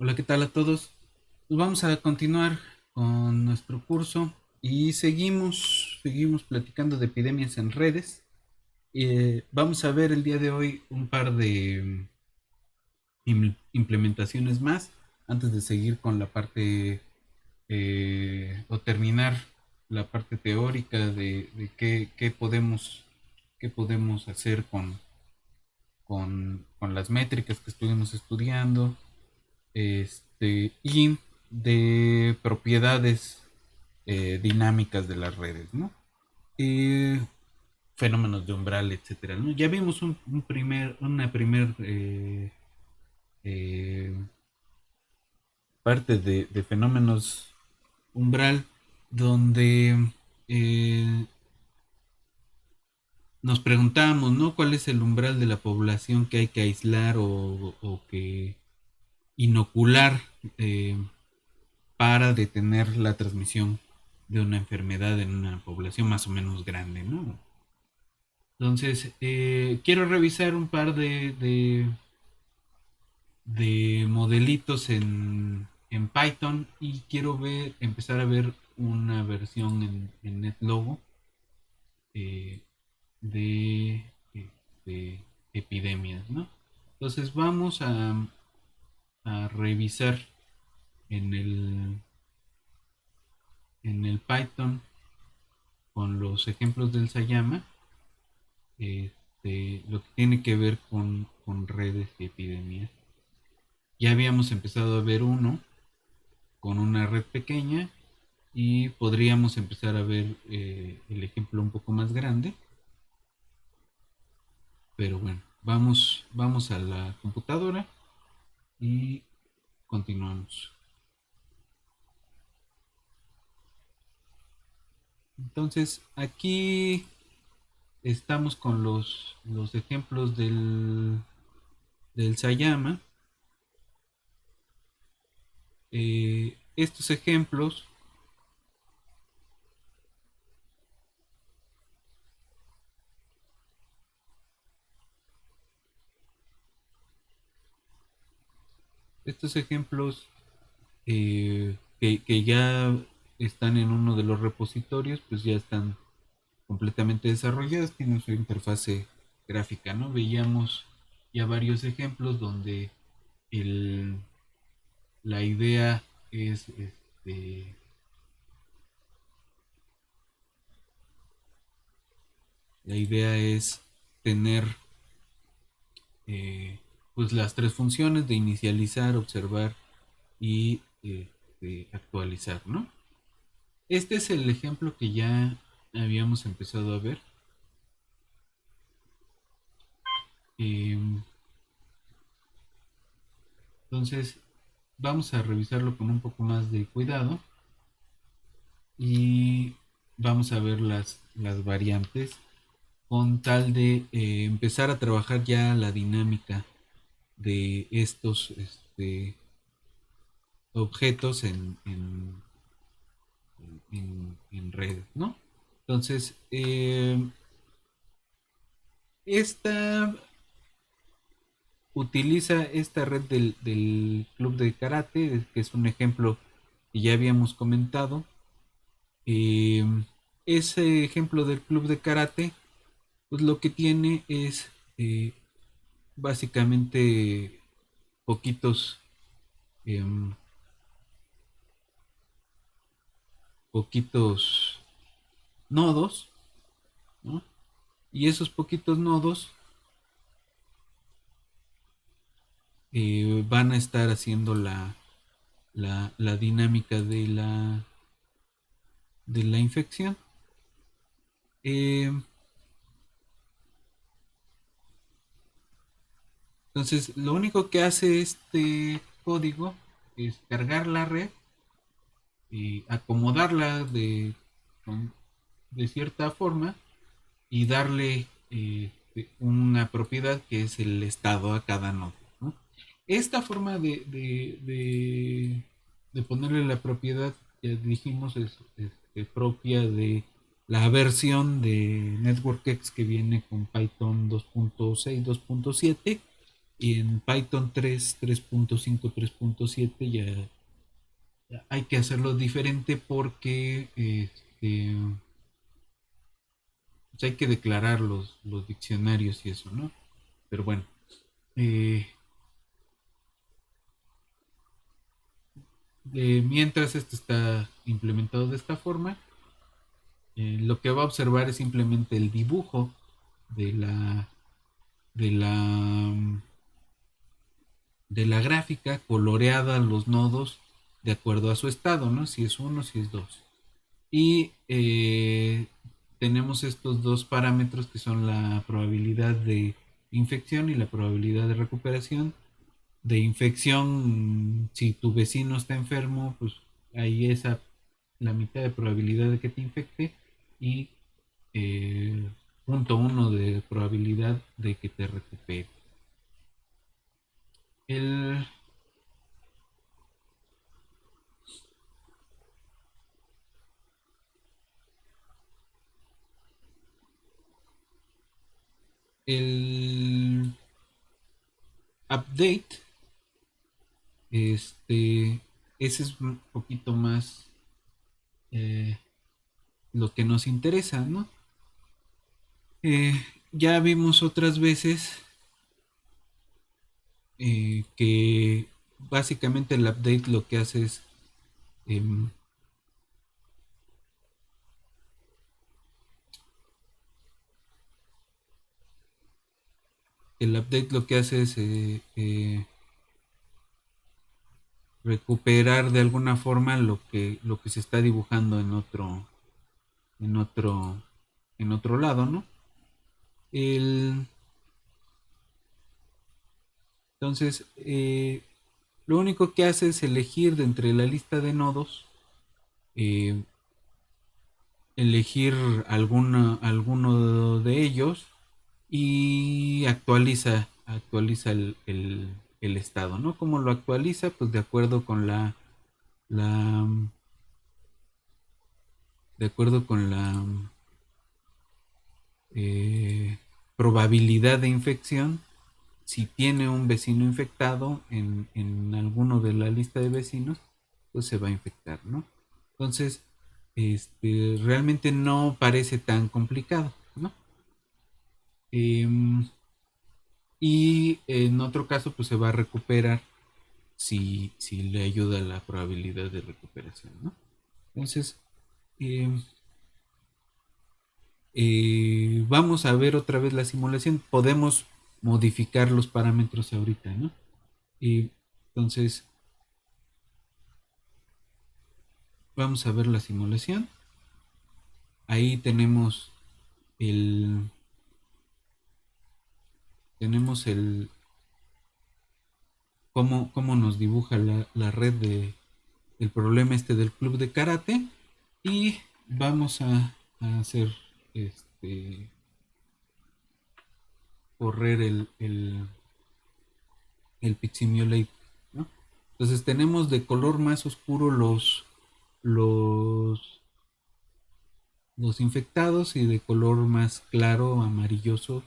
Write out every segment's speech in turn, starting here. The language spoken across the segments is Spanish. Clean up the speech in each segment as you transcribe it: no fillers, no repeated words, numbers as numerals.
Hola, ¿qué tal a todos? Pues vamos a continuar con nuestro curso y seguimos platicando de epidemias en redes. Vamos a ver el día de hoy un par de implementaciones más antes de seguir con la parte o terminar la parte teórica de qué podemos hacer con las métricas que estuvimos estudiando y de propiedades dinámicas de las redes, ¿no? Eh, Fenómenos de umbral, etcétera, ¿no? Ya vimos una primer eh, parte de fenómenos umbral donde eh, nos preguntamos, ¿no? ¿Cuál es el umbral de la población que hay que aislar o que inocular para detener la transmisión de una enfermedad en una población más o menos grande, ¿no? Entonces, quiero revisar un par de modelitos en Python y quiero empezar a ver una versión en NetLogo eh, de epidemias, ¿no? Entonces vamos a revisar en el Python con los ejemplos del Sayama lo que tiene que ver con redes y epidemias. Ya habíamos empezado a ver uno con una red pequeña y podríamos empezar a ver el ejemplo un poco más grande, pero bueno, vamos a la computadora y continuamos. Entonces, aquí estamos con los ejemplos del Sayama. Estos ejemplos estos ejemplos que ya están en uno de los repositorios, pues ya están completamente desarrolladas, tienen su interfase gráfica, ¿no? Veíamos ya varios ejemplos donde el, la idea es, la idea es tener pues las tres funciones de inicializar, observar y actualizar, ¿no? Este es el ejemplo que ya habíamos empezado a ver. Eh, entonces, vamos a revisarlo con un poco más de cuidado y vamos a ver las variantes con tal de empezar a trabajar ya la dinámica de estos objetos en redes, ¿no? Entonces, esta utiliza esta red del club de karate, que es un ejemplo que ya habíamos comentado. Eh, Ese ejemplo del club de karate, pues lo que tiene es básicamente poquitos, eh, poquitos nodos, ¿no? Y esos poquitos nodos van a estar haciendo la dinámica de la infección. Eh, entonces, lo único que hace este código es cargar la red y acomodarla de cierta forma y darle una propiedad que es el estado a cada nodo, ¿no? Esta forma de ponerle la propiedad, ya dijimos, es propia de la versión de NetworkX que viene con Python 2.6, 2.7 Y en Python 3.5, 3.7 ya hay que hacerlo diferente porque pues hay que declarar los diccionarios y eso, ¿no? Pero bueno, eh, mientras esto está implementado de esta forma, lo que va a observar es simplemente el dibujo de la, de la, de la gráfica coloreada los nodos de acuerdo a su estado, ¿no? Si es uno, si es dos. Y tenemos estos dos parámetros que son la probabilidad de infección y la probabilidad de recuperación. De infección, si tu vecino está enfermo, pues ahí es la mitad de probabilidad de que te infecte y eh, punto uno de probabilidad de que te recupere. El, el update, ese es un poquito más eh, lo que nos interesa, ¿no? Eh, ya vimos otras veces que básicamente el update lo que hace es em, el update lo que hace es recuperar de alguna forma lo que se está dibujando en otro, en otro lado, ¿no? El, entonces, lo único que hace es elegir de entre la lista de nodos, eh, elegir alguno de ellos y actualiza el estado, ¿no? ¿Cómo lo actualiza? Pues de acuerdo con la de acuerdo con la eh, probabilidad de infección. Si tiene un vecino infectado en alguno de la lista de vecinos, pues se va a infectar, ¿no? Entonces, realmente no parece tan complicado, ¿no? Em, y en otro caso, pues se va a recuperar si le ayuda la probabilidad de recuperación, ¿no? Entonces, em, vamos a ver otra vez la simulación. Podemos modificar los parámetros ahorita, ¿no? Y entonces, vamos a ver la simulación. Ahí el, tenemos cómo nos dibuja la red el problema del club de karate. Y vamos a hacer este correr el Piximulate, ¿no? Entonces tenemos de color más oscuro los, los infectados y de color más claro, amarilloso.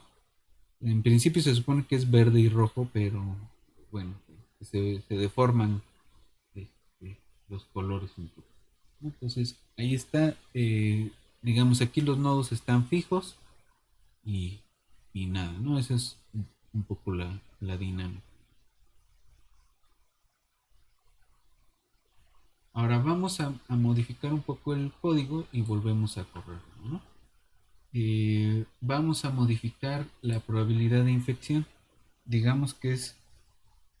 En principio se supone que es verde y rojo, pero bueno, se deforman los colores un poco. Entonces ahí está, digamos aquí los nodos están fijos y, y nada, ¿no? Esa es un poco la dinámica. Ahora vamos a modificar un poco el código y volvemos a correrlo, ¿no? Vamos a modificar la probabilidad de infección. Digamos que es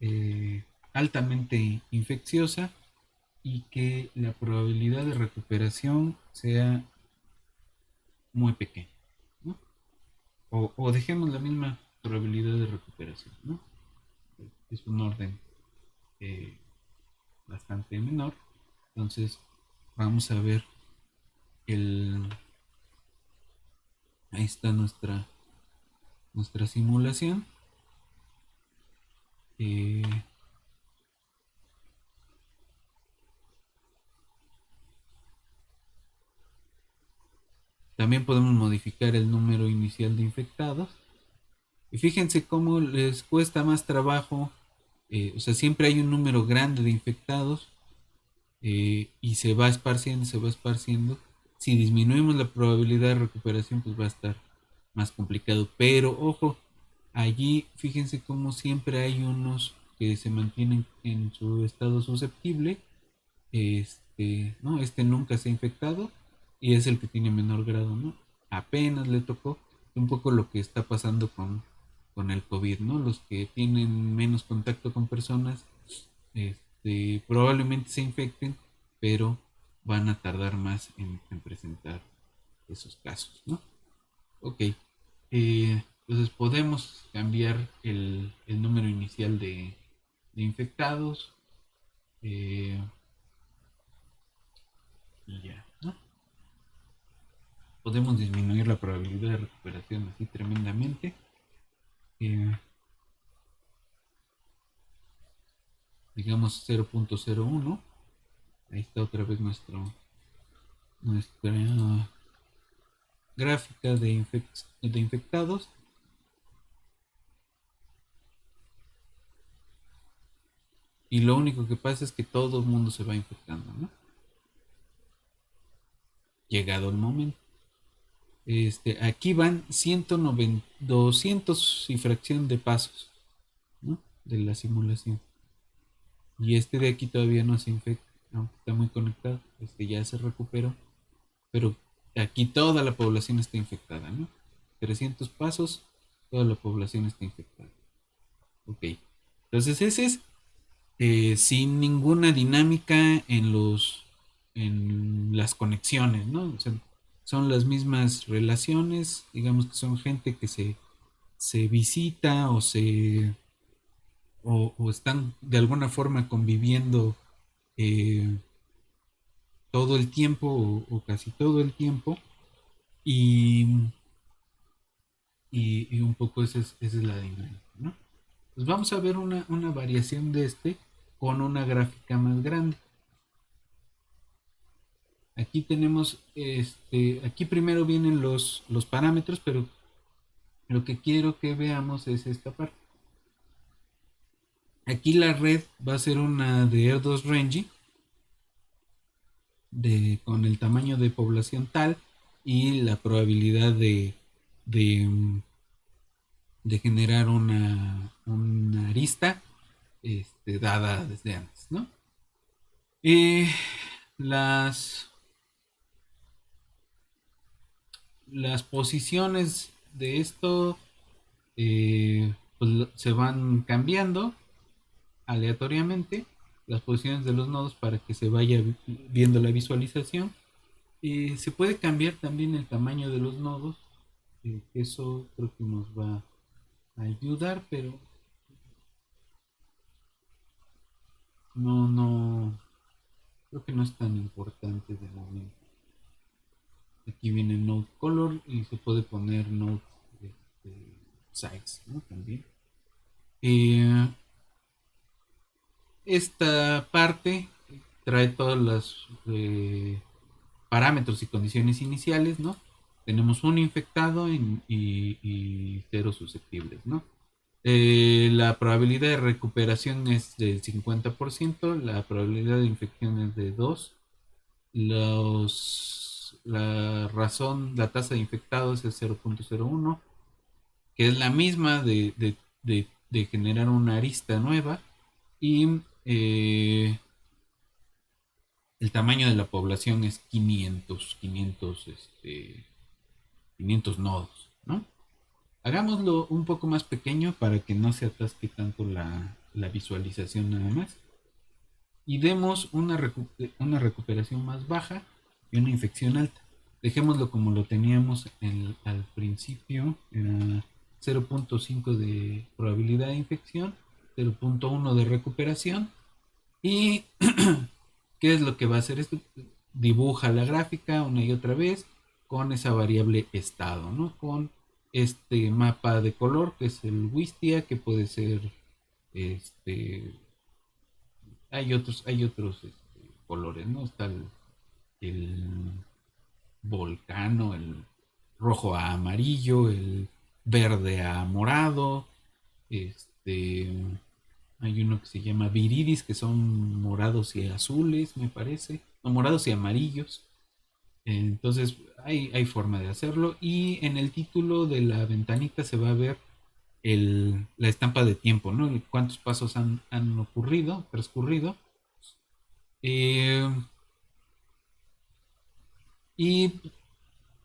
eh, altamente infecciosa y que la probabilidad de recuperación sea muy pequeña, ¿no? O dejemos la misma probabilidad de recuperación, ¿no? Es un orden eh, bastante menor. Entonces vamos a ver el... Ahí está nuestra simulación. Eh, También podemos modificar el número inicial de infectados. Y fíjense cómo les cuesta más trabajo, o sea, siempre hay un número grande de infectados y se va esparciendo, se va esparciendo. Si disminuimos la probabilidad de recuperación, pues va a estar más complicado. Pero ojo, allí fíjense cómo siempre hay unos que se mantienen en su estado susceptible. ¿No? Este nunca se ha infectado y es el que tiene menor grado, ¿no? Apenas le tocó un poco lo que está pasando con el COVID, ¿no? Los que tienen menos contacto con personas, probablemente se infecten, pero van a tardar más en presentar esos casos, ¿no? Ok, entonces podemos cambiar el número inicial de infectados eh, y ya, ¿no? Podemos disminuir la probabilidad de recuperación así tremendamente. Eh, digamos 0.01. Ahí está otra vez nuestra gráfica de infectados. Y lo único que pasa es que todo el mundo se va infectando, ¿no? Llegado el momento. Aquí van 190, 200 y fracción de pasos, ¿no? De la simulación. Y este de aquí todavía no se infecta, aunque está muy conectado. Ya se recuperó. Pero aquí toda la población está infectada, ¿no? 300 pasos, toda la población está infectada. Ok. Entonces ese es sin ninguna dinámica en las conexiones, ¿no? O sea, son las mismas relaciones, digamos que son gente que se visita o están de alguna forma conviviendo eh, todo el tiempo o casi todo el tiempo y, y un poco esa es la dinámica, ¿no? Pues vamos a ver una variación de con una gráfica más grande. Aquí tenemos, aquí primero vienen los parámetros, pero lo que quiero que veamos es esta parte. Aquí la red va a ser una de R2 Range con el tamaño de población tal y la probabilidad de, de generar una arista dada desde antes, ¿no? Eh, las, las posiciones de esto pues, se van cambiando aleatoriamente las posiciones de los nodos para que se vaya viendo la visualización. Se puede cambiar también el tamaño de los nodos, eso creo que nos va a ayudar, pero no, creo que no es tan importante de momento. Aquí viene Node Color y se puede poner Node Size, ¿no? También. Eh, esta parte trae todos los parámetros y condiciones iniciales, ¿no? Tenemos un infectado y cero susceptibles, ¿no? La probabilidad de recuperación es del 50%, la probabilidad de infección es de 2, la tasa de infectados es 0.01, que es la misma de generar una arista nueva, y el tamaño de la población es 500 nodos, ¿no? Hagámoslo un poco más pequeño para que no se atasque tanto la visualización nada más. Y demos una recuperación más baja y una infección alta. Dejémoslo como lo teníamos al principio, era 0.5 de probabilidad de infección, 0.1 de recuperación. ¿Y qué es lo que va a hacer esto? Dibuja la gráfica una y otra vez con esa variable estado, ¿no? Con este mapa de color que es el Wistia, que puede ser este hay otros colores, ¿no? Está el volcano, el rojo a amarillo, el verde a morado. Este, hay uno que se llama viridis, que son morados y azules, me parece. No, morados y amarillos. Entonces hay forma de hacerlo. Y en el título de la ventanita se va a ver la estampa de tiempo, ¿no? Cuántos pasos han ocurrido, transcurrido. Eh, y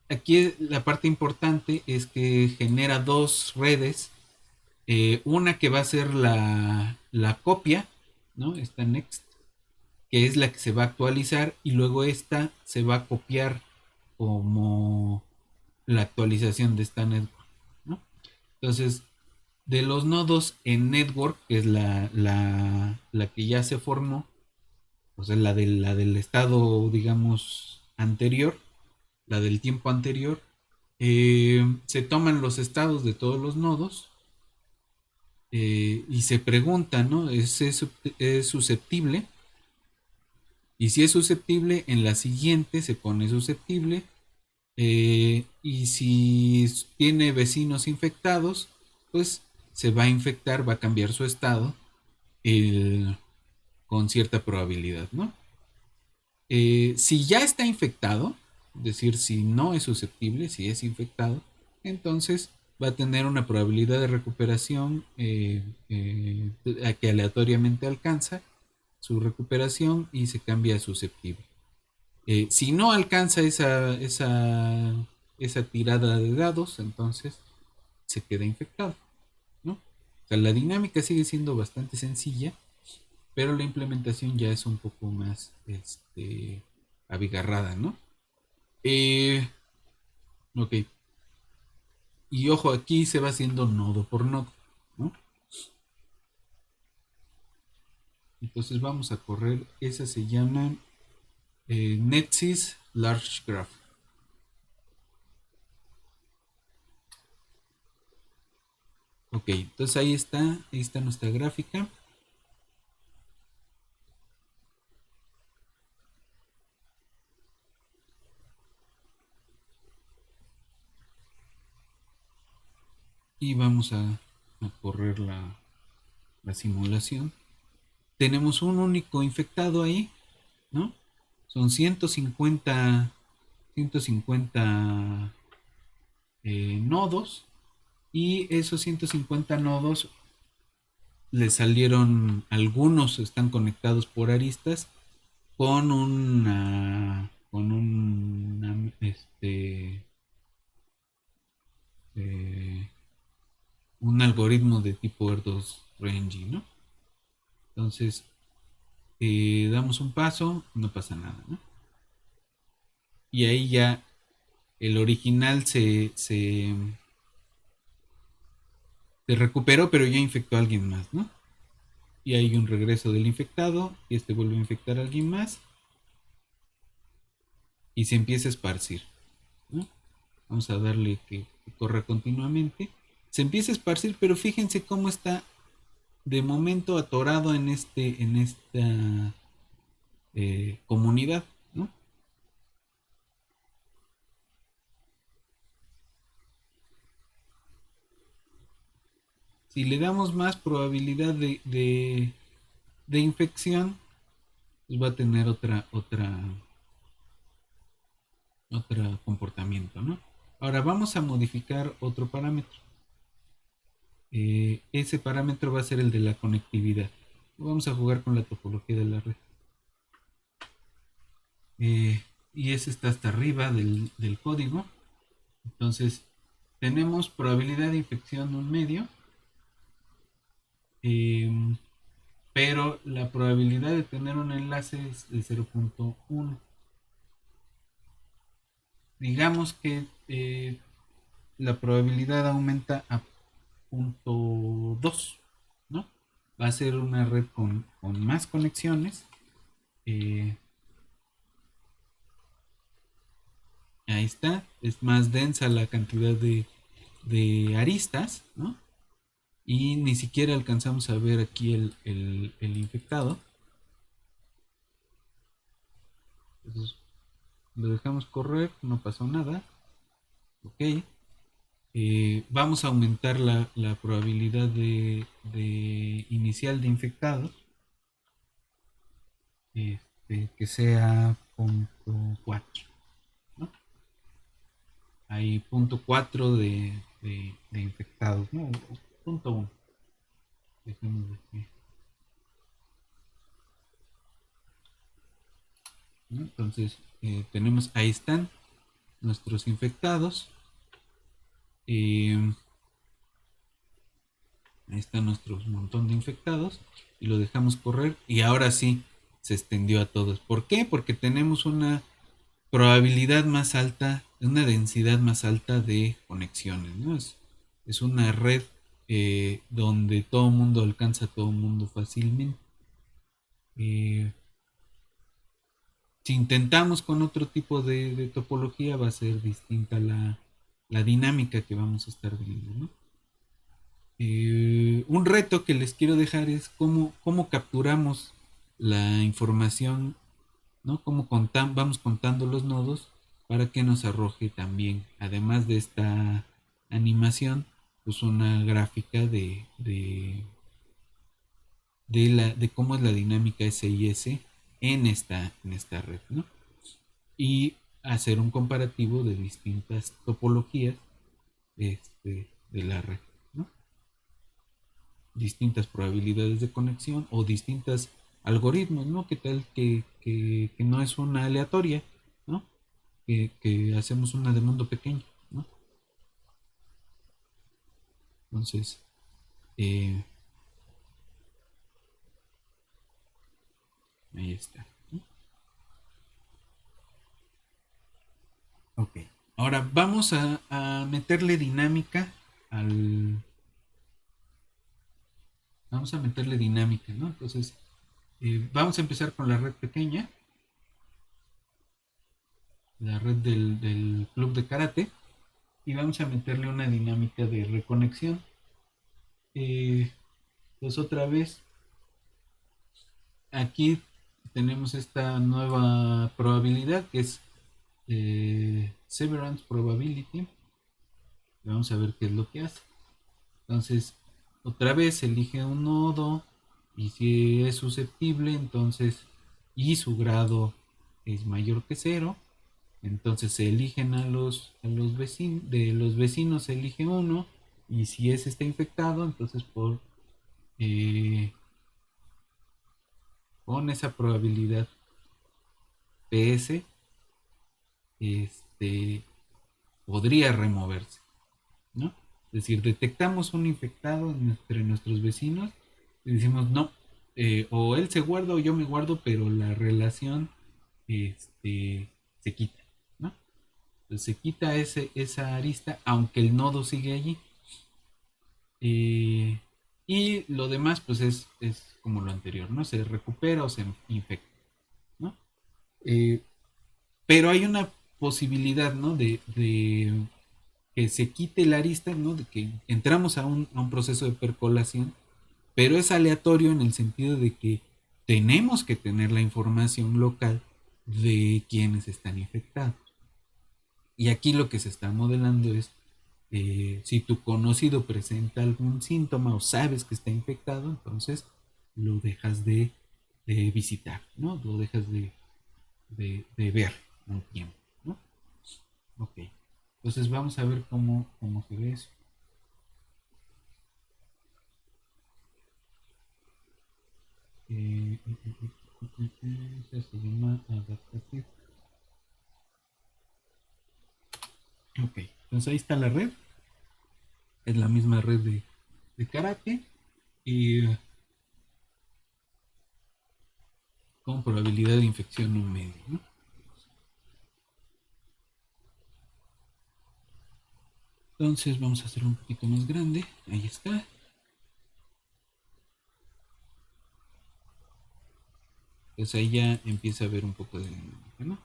aquí la parte importante es que genera dos redes. Una que va a ser la copia, ¿no? Esta next, que es la que se va a actualizar, y luego esta se va a copiar como la actualización de esta network, ¿no? Entonces, de los nodos en network, que es la que ya se formó, o sea, la del estado, digamos, anterior, la del tiempo anterior, se toman los estados de todos los nodos, y se pregunta, ¿no? ¿Es susceptible? Y si es susceptible, en la siguiente se pone susceptible. Y si tiene vecinos infectados, pues se va a infectar, va a cambiar su estado el- con cierta probabilidad, ¿no? Si ya está infectado, es decir, si no es susceptible, si es infectado, entonces va a tener una probabilidad de recuperación que aleatoriamente alcanza su recuperación y se cambia a susceptible. Si no alcanza esa tirada de dados, entonces se queda infectado, ¿no? O sea, la dinámica sigue siendo bastante sencilla, pero la implementación ya es un poco más abigarrada, ¿no? Eh, ok. Y ojo, aquí se va haciendo nodo por nodo, ¿no? Entonces vamos a correr, esa se llama NetSys Large Graph. Ok, entonces ahí está nuestra gráfica. Y vamos a correr la simulación. Tenemos un único infectado ahí, ¿no? Son 150 nodos, y esos 150 nodos le salieron, algunos están conectados por aristas eh, un algoritmo de tipo R2-Renji, ¿no? Entonces, damos un paso, no pasa nada, ¿no? Y ahí ya el original se recuperó, pero ya infectó a alguien más, ¿no? Y hay un regreso del infectado, y este vuelve a infectar a alguien más, y se empieza a esparcir, ¿no? Vamos a darle que corra continuamente. Se empieza a esparcir, pero fíjense cómo está de momento atorado en esta comunidad, ¿no? Si le damos más probabilidad de infección, pues va a tener otro comportamiento, ¿no? Ahora vamos a modificar otro parámetro. Ese parámetro va a ser el de la conectividad. Vamos a jugar con la topología de la red. Y ese está hasta arriba del código. Entonces, tenemos probabilidad de infección un medio, eh, pero la probabilidad de tener un enlace es de 0.1. Digamos que la probabilidad aumenta a 0.2, ¿no? Va a ser una red con más conexiones. eh, Ahí está, es más densa la cantidad de aristas, ¿no? Y ni siquiera alcanzamos a ver aquí el infectado. Entonces lo dejamos correr, no pasó nada. Ok. Vamos a aumentar la probabilidad de inicial de infectados, que sea 0.4, ¿no? Hay 0.4 de infectados, ¿no? 0.1. Dejemos de aquí, ¿no? Entonces, tenemos, ahí están nuestros infectados. Eh, Ahí está nuestro montón de infectados y lo dejamos correr y ahora sí se extendió a todos. ¿Por qué? Porque tenemos una probabilidad más alta, una densidad más alta de conexiones, ¿no? Es una red donde todo el mundo alcanza a todo el mundo fácilmente. Eh, si intentamos con otro tipo de topología va a ser distinta la dinámica que vamos a estar viendo, ¿no? Un reto que les quiero dejar es cómo capturamos la información, ¿no? Vamos contando los nodos para que nos arroje también, además de esta animación, pues una gráfica de cómo es la dinámica SIS en esta red, ¿no? Y hacer un comparativo de distintas topologías de la red, ¿no? Distintas probabilidades de conexión o distintos algoritmos, ¿no? ¿Qué tal que no es una aleatoria, ¿no? Que hacemos una de mundo pequeño, ¿no? Entonces, eh, ahí está, ¿no? Ok, ahora vamos a meterle dinámica al... Vamos a meterle dinámica, ¿no? Entonces, vamos a empezar con la red pequeña, la red del club de karate, y vamos a meterle una dinámica de reconexión. Pues otra vez, aquí tenemos esta nueva probabilidad que es Severance Probability. Vamos a ver qué es lo que hace. Entonces, otra vez elige un nodo y si es susceptible, entonces, y su grado es mayor que cero, entonces se eligen a los vecinos, de los vecinos se elige uno, y si ese está infectado, entonces eh, con esa probabilidad PS, este, podría removerse, ¿no? Es decir, detectamos un infectado entre nuestros vecinos y decimos, no, o él se guarda o yo me guardo, pero la relación se quita, ¿no? Entonces se quita esa arista, aunque el nodo sigue allí. Eh, y lo demás, pues es como lo anterior, ¿no? Se recupera o se infecta, ¿no? Eh, pero hay una posibilidad, ¿no? De que se quite la arista, ¿no? De que entramos a un proceso de percolación, pero es aleatorio en el sentido de que tenemos que tener la información local de quienes están infectados. Y aquí lo que se está modelando es, si tu conocido presenta algún síntoma o sabes que está infectado, entonces lo dejas de visitar, ¿no? Lo dejas de ver un tiempo, ¿no? Ok. Entonces vamos a ver cómo se ve eso. Se llama adaptative. Ok, entonces ahí está la red. Es la misma red de karate. Y con probabilidad de infección un medio, ¿no? Entonces vamos a hacerlo un poquito más grande. Ahí está. Entonces ahí ya empieza a ver un poco de dinámica, ¿no?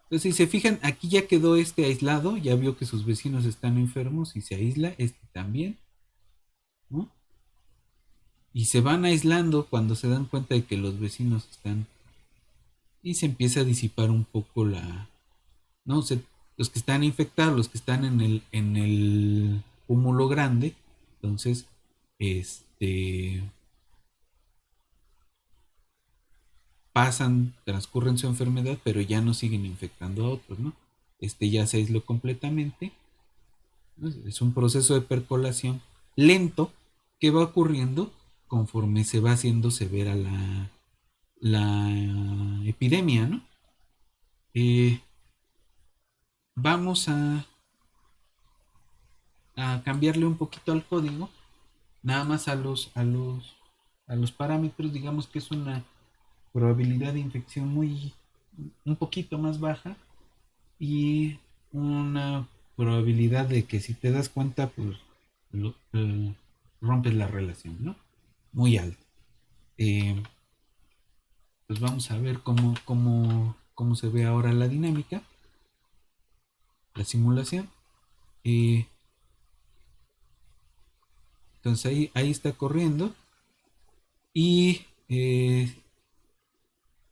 Entonces si se fijan, aquí ya quedó este aislado. Ya vio que sus vecinos están enfermos y se aísla. Este también, ¿no? Y se van aislando cuando se dan cuenta de que los vecinos están... Y se empieza a disipar un poco la... ¿No? Los que están infectados, los que están cúmulo grande, entonces transcurren su enfermedad, pero ya no siguen infectando a otros, ¿no? Ya se aisló completamente, ¿no? Es un proceso de percolación lento que va ocurriendo conforme se va haciendo severa la epidemia, ¿no? Eh, vamos a cambiarle un poquito al código, nada más a los parámetros, digamos que es una probabilidad de infección un poquito más baja y una probabilidad de que si te das cuenta, pues rompes la relación, ¿no? Muy alta. Eh, pues vamos a ver cómo se ve ahora la dinámica, la simulación. Eh, entonces ahí está corriendo y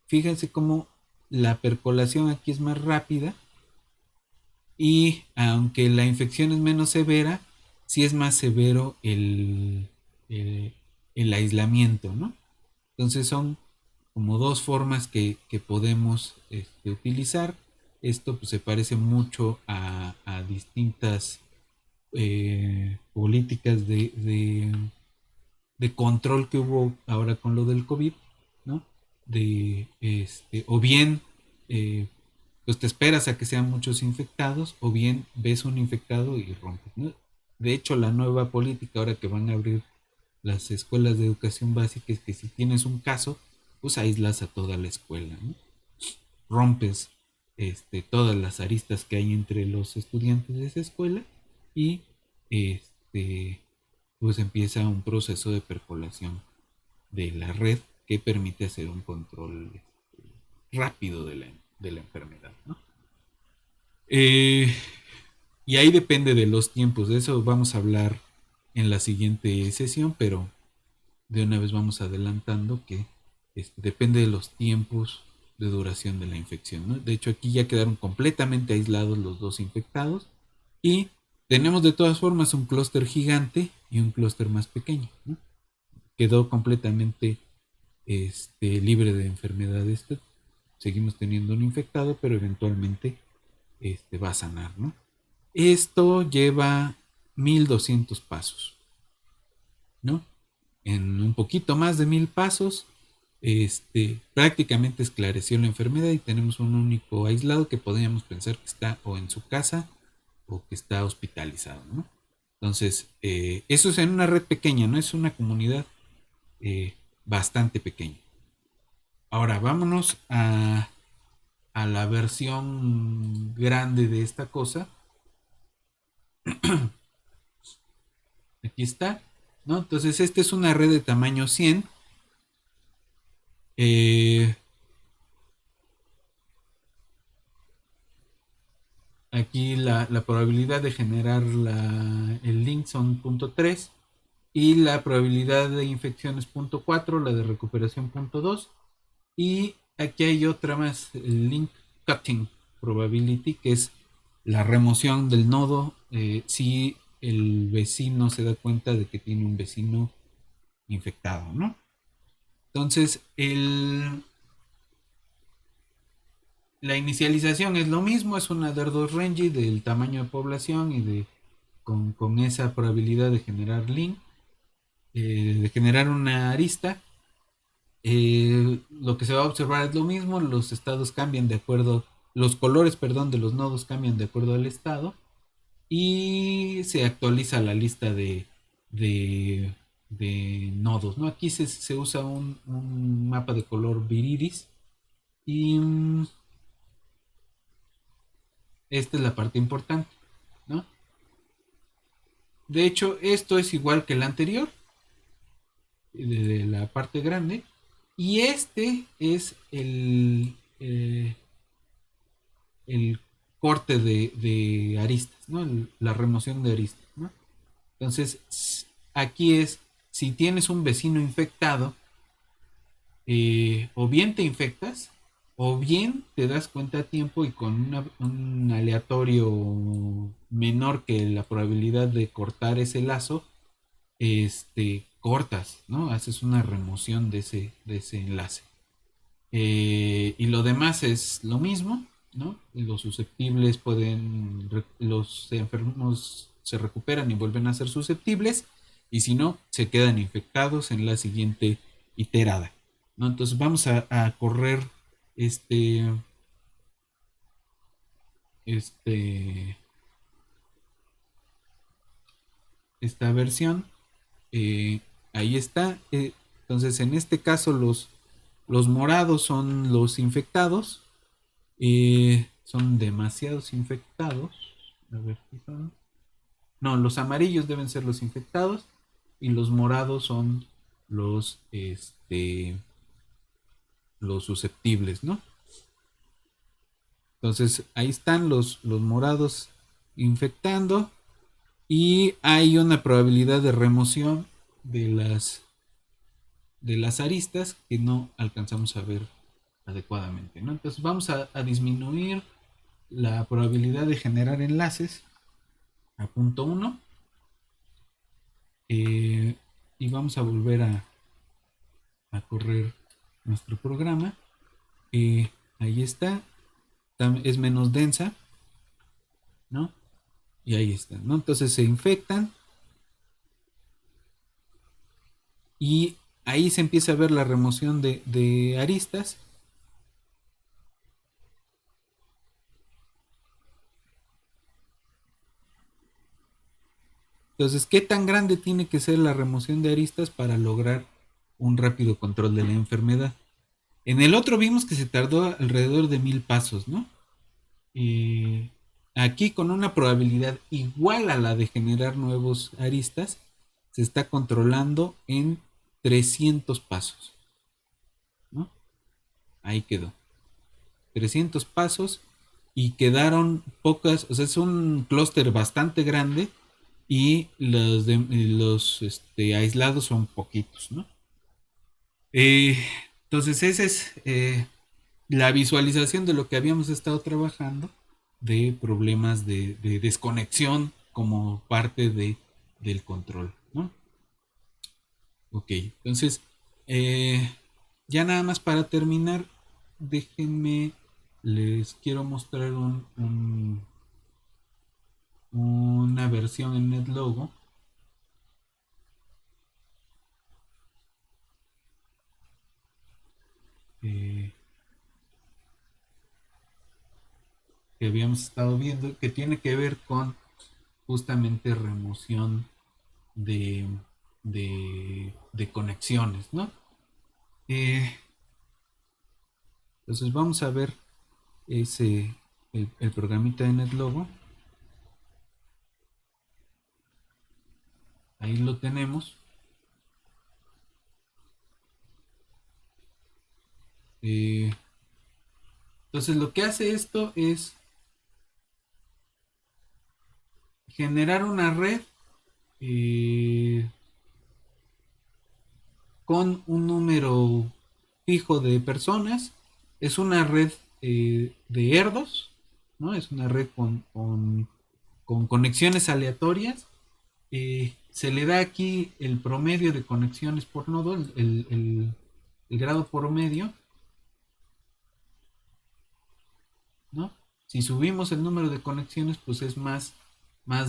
fíjense cómo la percolación aquí es más rápida y aunque la infección es menos severa, sí es más severo el, el aislamiento, ¿no? Entonces son como dos formas que podemos utilizar. Esto pues, se parece mucho a distintas políticas de control que hubo ahora con lo del COVID, ¿no? O bien, eh, pues te esperas a que sean muchos infectados, o bien ves un infectado y rompes, ¿no? De hecho, la nueva política ahora que van a abrir las escuelas de educación básica es que si tienes un caso, pues aíslas a toda la escuela, ¿no? Rompes todas las aristas que hay entre los estudiantes de esa escuela y este, pues empieza un proceso de percolación de la red que permite hacer un control rápido de la enfermedad, ¿no? Eh, y ahí depende de los tiempos, de eso vamos a hablar en la siguiente sesión, pero de una vez vamos adelantando que depende de los tiempos de duración de la infección, ¿no? De hecho, aquí ya quedaron completamente aislados los dos infectados y tenemos de todas formas un clúster gigante y un clúster más pequeño, ¿no? Quedó completamente libre de enfermedades. Seguimos teniendo un infectado, pero eventualmente va a sanar, ¿no? Esto lleva 1200 pasos, ¿no? En un poquito más de 1000 pasos, prácticamente esclareció la enfermedad y tenemos un único aislado que podríamos pensar que está o en su casa o que está hospitalizado, ¿no? Entonces, eso es en una red pequeña, ¿no? Es una comunidad bastante pequeña. Ahora, vámonos a la versión grande de esta cosa. Aquí está, ¿no? Entonces, esta es una red de tamaño 100. Eh, Aquí la probabilidad de generar el link son 0.3 y la probabilidad de infección es 0.4, la de recuperación 0.2 y aquí hay otra más, el link cutting probability, que es la remoción del nodo si el vecino se da cuenta de que tiene un vecino infectado, ¿no? Entonces, la inicialización es lo mismo, es una DER2 range del tamaño de población y con esa probabilidad de generar link, de generar una arista. Lo que se va a observar es lo mismo, los estados cambian de acuerdo, los colores, perdón, de los nodos cambian de acuerdo al estado y se actualiza la lista de, de nodos, ¿no? Aquí se usa un mapa de color viriris y esta es la parte importante, ¿no? De hecho, esto es igual que el anterior, de la parte grande, y este es el corte de aristas, ¿no? La remoción de aristas, ¿no? Entonces, aquí es, si tienes un vecino infectado, o bien te infectas, O bien te das cuenta a tiempo y con un aleatorio menor que la probabilidad de cortar ese lazo, cortas, ¿no? Haces una remoción de ese enlace. Y lo demás es lo mismo, ¿no? Los susceptibles los enfermos se recuperan y vuelven a ser susceptibles, y si no, se quedan infectados en la siguiente iterada, ¿no? Entonces vamos a correr este, este, esta versión. eh, Ahí está. Entonces, en este caso, los morados son los infectados. Son demasiados infectados. A ver, ¿qué son? No, los amarillos deben ser los infectados y los morados son los, los susceptibles, ¿no? Entonces ahí están los morados infectando y hay una probabilidad de remoción de de las aristas que no alcanzamos a ver adecuadamente, ¿no? Entonces vamos a disminuir la probabilidad de generar enlaces a punto uno, eh, y vamos a volver a correr nuestro programa. Ahí está, es menos densa, ¿no? Y ahí está, ¿no? Entonces se infectan y ahí se empieza a ver la remoción de aristas. Entonces, ¿qué tan grande tiene que ser la remoción de aristas para lograr un rápido control de la enfermedad? En el otro vimos que se tardó alrededor de 1000 pasos, ¿no? Eh, Aquí con una probabilidad igual a la de generar nuevos aristas, se está controlando en 300 pasos, ¿no? Ahí quedó. 300 pasos y quedaron pocas, o sea, es un clúster bastante grande y los aislados son poquitos, ¿no? Eh, entonces, esa es la visualización de lo que habíamos estado trabajando de problemas de desconexión como parte del control, ¿no? Ok, entonces, eh, ya nada más para terminar, déjenme, les quiero mostrar una versión en NetLogo eh, que habíamos estado viendo, que tiene que ver con justamente remoción de, de conexiones, ¿no? Eh, entonces vamos a ver el programita de NetLogo. Ahí lo tenemos. Eh, entonces lo que hace esto es generar una red eh, con un número fijo de personas. Es una red de erdos, ¿no? Es una red con conexiones aleatorias. Se le da aquí el promedio de conexiones por nodo, el grado promedio, ¿no? Si subimos el número de conexiones, pues es más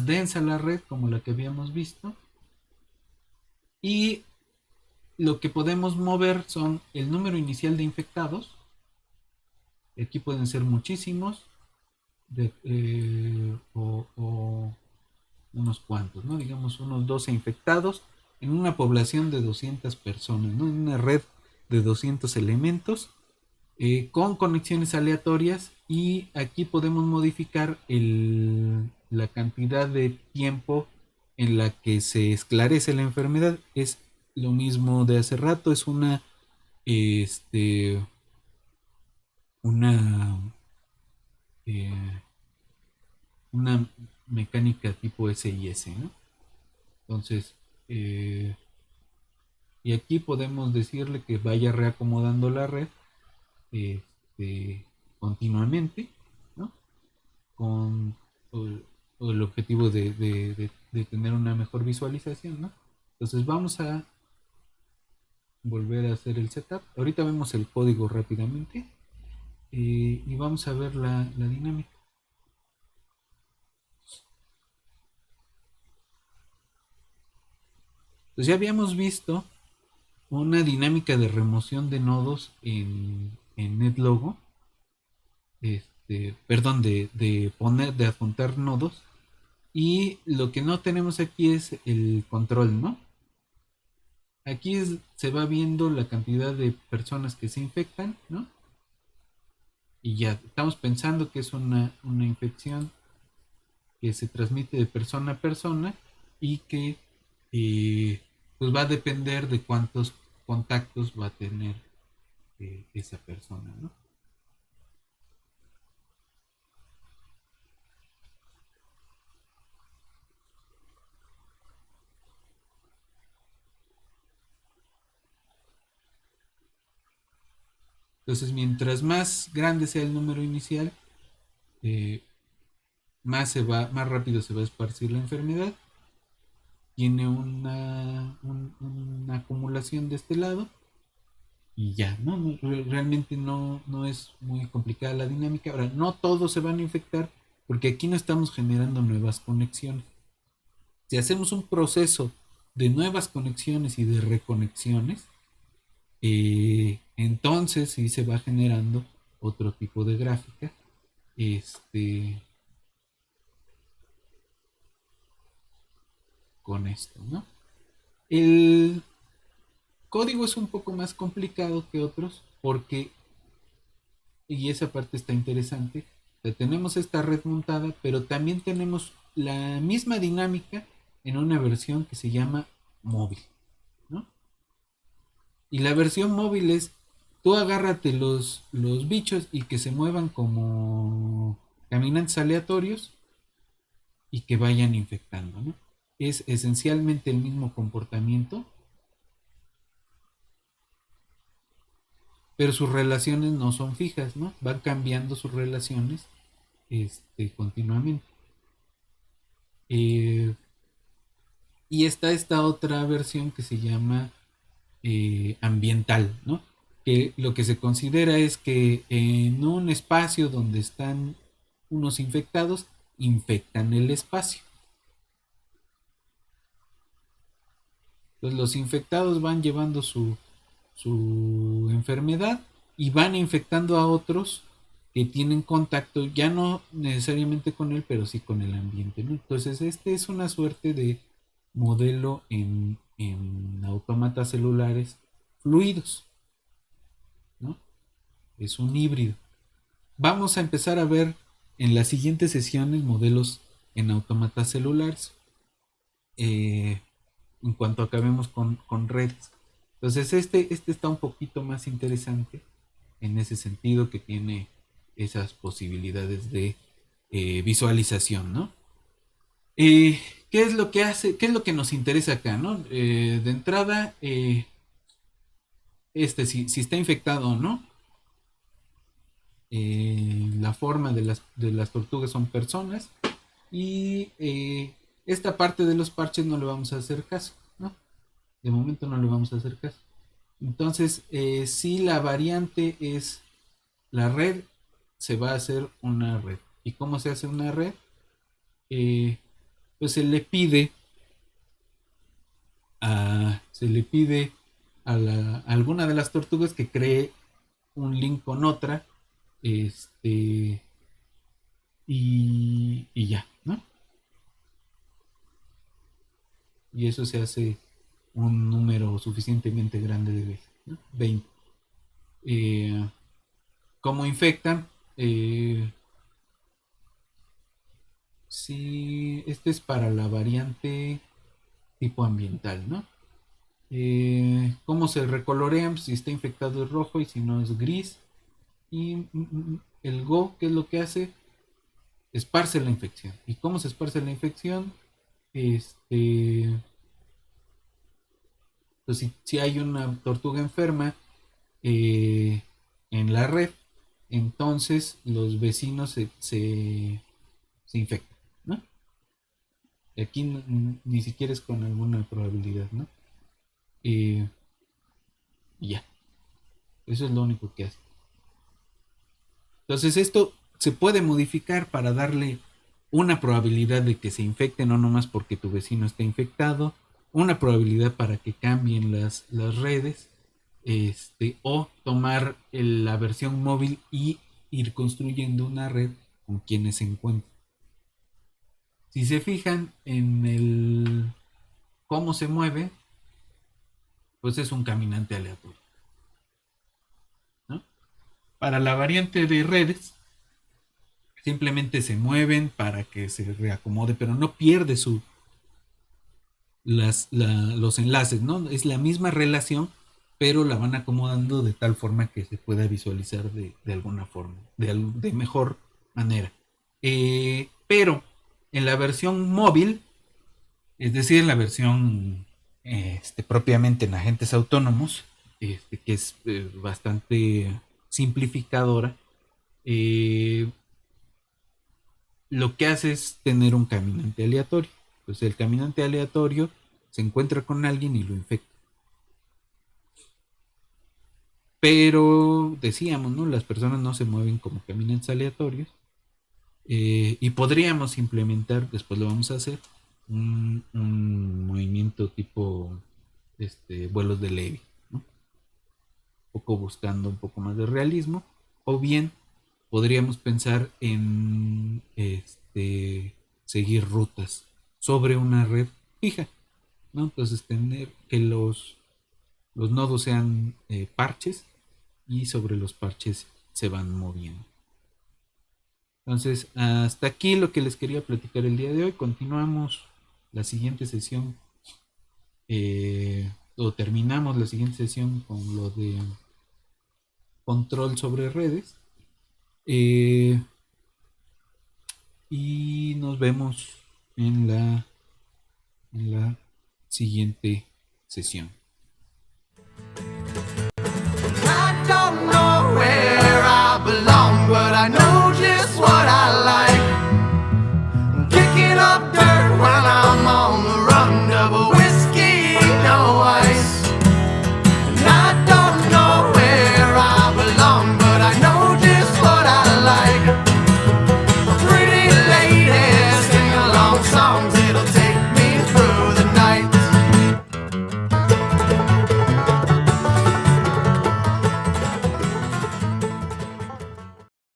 densa la red, como la que habíamos visto. Y lo que podemos mover son el número inicial de infectados. Aquí pueden ser muchísimos, o unos cuantos, ¿no? Digamos unos 12 infectados en una población de 200 personas, ¿no? En una red de 200 elementos con conexiones aleatorias, y aquí podemos modificar la cantidad de tiempo en la que se esclarece la enfermedad. Es lo mismo de hace rato, es este, una, eh, una mecánica tipo SIS, ¿no? Entonces, eh, y aquí podemos decirle que vaya reacomodando la red, continuamente, ¿no? Con o, o el objetivo de tener una mejor visualización, ¿no? Entonces vamos a volver a hacer el setup. Ahorita vemos el código rápidamente y vamos a ver la dinámica. Pues ya habíamos visto una dinámica de remoción de nodos en NetLogo, perdón, de adjuntar nodos. Y lo que no tenemos aquí es el control, ¿no? Aquí se va viendo la cantidad de personas que se infectan, ¿no? Y ya estamos pensando que es una infección que se transmite de persona a persona y que pues va a depender de cuántos contactos va a tener esa persona, ¿no? Entonces, mientras más grande sea el número inicial, eh, más rápido se va a esparcir la enfermedad. Tiene una acumulación de este lado y ya, ¿no? Realmente no es muy complicada la dinámica. Ahora, no todos se van a infectar porque aquí no estamos generando nuevas conexiones. Si hacemos un proceso de nuevas conexiones y de reconexiones, entonces sí se va generando otro tipo de gráfica. Este, con esto, ¿no? El código es un poco más complicado que otros porque, y esa parte está interesante, tenemos esta red montada, pero también tenemos la misma dinámica en una versión que se llama móvil, ¿no? Y la versión móvil es, tú agárrate los bichos y que se muevan como caminantes aleatorios y que vayan infectando, ¿no? Es esencialmente el mismo comportamiento, pero sus relaciones no son fijas, ¿no? Van cambiando sus relaciones continuamente. Eh, y está esta otra versión que se llama ambiental, ¿no? Que lo que se considera es que en un espacio donde están unos infectados, infectan el espacio. Entonces los infectados van llevando su enfermedad y van infectando a otros que tienen contacto, ya no necesariamente con él, pero sí con el ambiente, ¿no? Entonces este es una suerte de modelo en autómatas celulares fluidos, ¿no? Es un híbrido. Vamos a empezar a ver en las siguientes sesiones modelos en autómatas celulares. Eh, en cuanto acabemos con redes. Entonces este está un poquito más interesante en ese sentido que tiene esas posibilidades de visualización, ¿no? ¿Qué es lo que hace? ¿Qué es lo que nos interesa acá, no? De entrada, si está infectado o no. La forma de las tortugas son personas y esta parte de los parches no le vamos a hacer caso, ¿no? De momento no le vamos a hacer caso. Entonces, si la variante es la red, se va a hacer una red. ¿Y cómo se hace una red? Eh, pues se le pide a alguna de las tortugas que cree un link con otra, y ya, ¿no? Y eso se hace un número suficientemente grande de veces, ¿no? 20. Eh, ¿Cómo infectan? Si este es para la variante tipo ambiental, ¿no? ¿Cómo se recolorean? Si está infectado es rojo y si no es gris. Y el Go, ¿qué es lo que hace? Esparce la infección. ¿Y cómo se esparce la infección? Pues si hay una tortuga enferma eh, en la red, entonces los vecinos se infectan, ¿no? Y aquí ni siquiera es con alguna probabilidad, ¿no? Y ya, eso es lo único que hace. Entonces esto se puede modificar para darle una probabilidad de que se infecte, no nomás porque tu vecino está infectado, una probabilidad para que cambien las redes, o tomar la versión móvil y ir construyendo una red con quienes se encuentran. Si se fijan en el cómo se mueve, pues es un caminante aleatorio, ¿no? Para la variante de redes, simplemente se mueven para que se reacomode, pero no pierde los enlaces, ¿no? Es la misma relación, pero la van acomodando de tal forma que se pueda visualizar de alguna forma, de mejor manera. Pero en la versión móvil, es decir, en la versión propiamente en agentes autónomos, que es bastante simplificadora, eh, lo que hace es tener un caminante aleatorio. Pues el caminante aleatorio se encuentra con alguien y lo infecta. Pero decíamos, ¿no? Las personas no se mueven como caminantes aleatorios. Y podríamos implementar, después lo vamos a hacer, un movimiento tipo vuelos de Levy, ¿no? Un poco buscando un poco más de realismo. O bien podríamos pensar en seguir rutas sobre una red fija, ¿no? Entonces tener que los nodos sean parches y sobre los parches se van moviendo. Entonces, hasta aquí lo que les quería platicar el día de hoy. Continuamos la siguiente sesión, o terminamos la siguiente sesión con lo de control sobre redes. Eh, y nos vemos en la siguiente sesión.